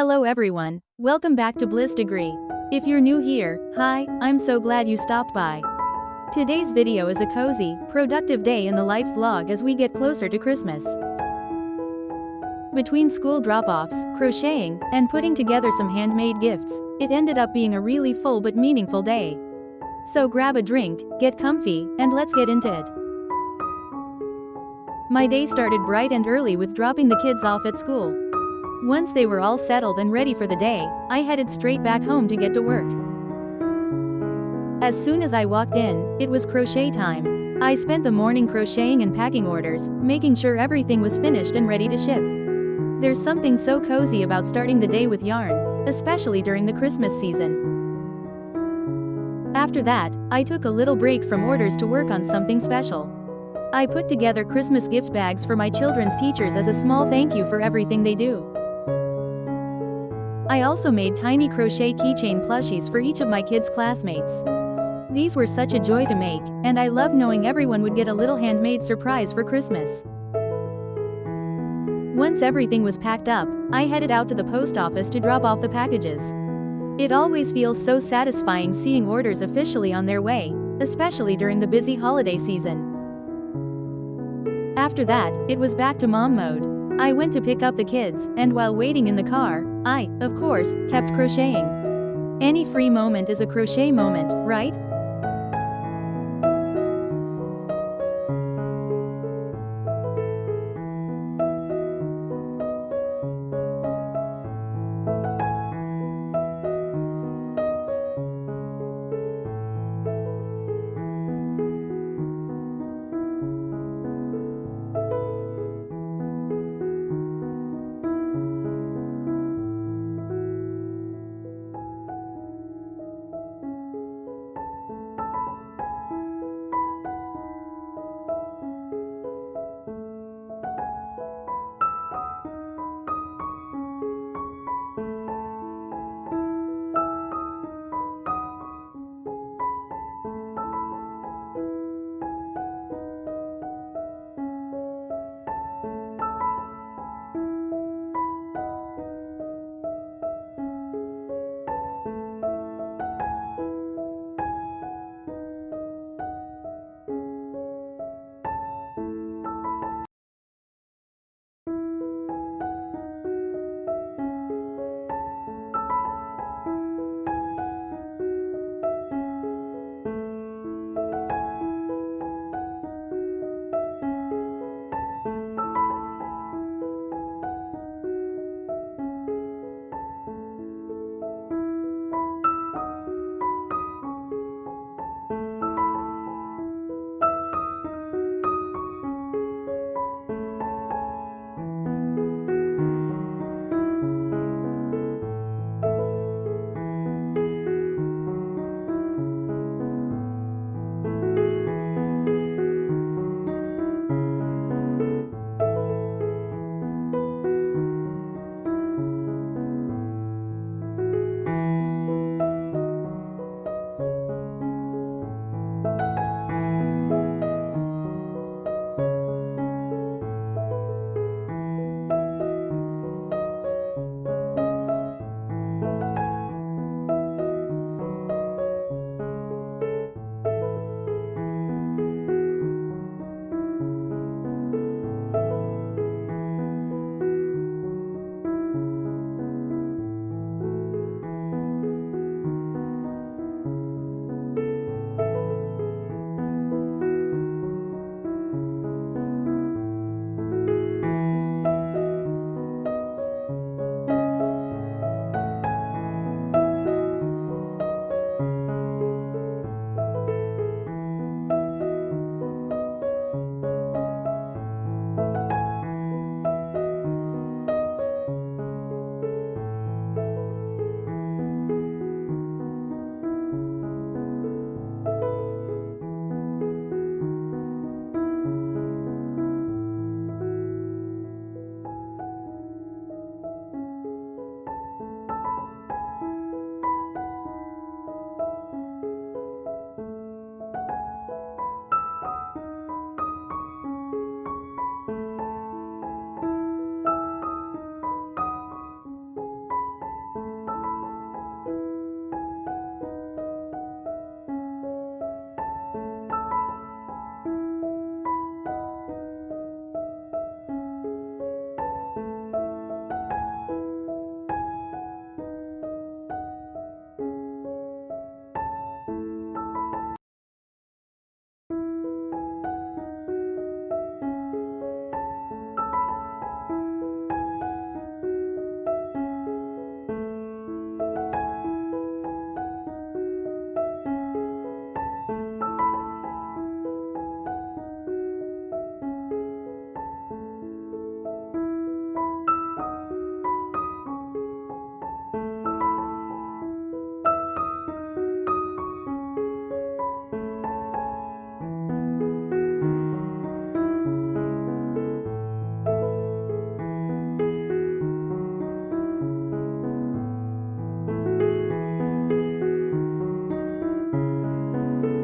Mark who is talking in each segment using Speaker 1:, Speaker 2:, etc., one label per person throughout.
Speaker 1: Hello everyone, welcome back to Bliss Degree. If you're new here, hi, I'm so glad you stopped by. Today's video is a cozy, productive day in the life vlog as we get closer to Christmas. Between school drop-offs, crocheting, and putting together some handmade gifts, it ended up being a really full but meaningful day. So grab a drink, get comfy, and let's get into it. My day started bright and early with dropping the kids off at school. Once they were all settled and ready for the day, I headed straight back home to get to work. As soon as I walked in, it was crochet time. I spent the morning crocheting and packing orders, making sure everything was finished and ready to ship. There's something so cozy about starting the day with yarn, especially during the Christmas season. After that, I took a little break from orders to work on something special. I put together Christmas gift bags for my children's teachers as a small thank you for everything they do. I also made tiny crochet keychain plushies for each of my kids' classmates. These were such a joy to make, and I loved knowing everyone would get a little handmade surprise for Christmas. Once everything was packed up, I headed out to the post office to drop off the packages. It always feels so satisfying seeing orders officially on their way, especially during the busy holiday season. After that, it was back to mom mode. I went to pick up the kids, and while waiting in the car, I, of course, kept crocheting. Any free moment is a crochet moment, right?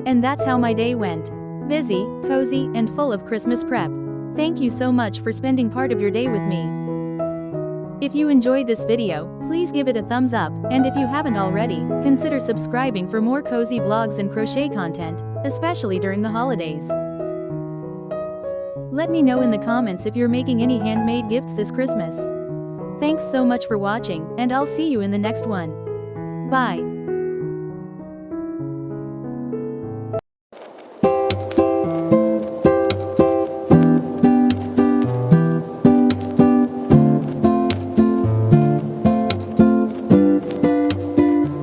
Speaker 1: And that's how my day went. Busy, cozy, and full of Christmas prep. Thank you so much for spending part of your day with me. If you enjoyed this video, please give it a thumbs up, and if you haven't already, consider subscribing for more cozy vlogs and crochet content, especially during the holidays. Let me know in the comments if you're making any handmade gifts this Christmas. Thanks so much for watching, and I'll see you in the next one. Bye.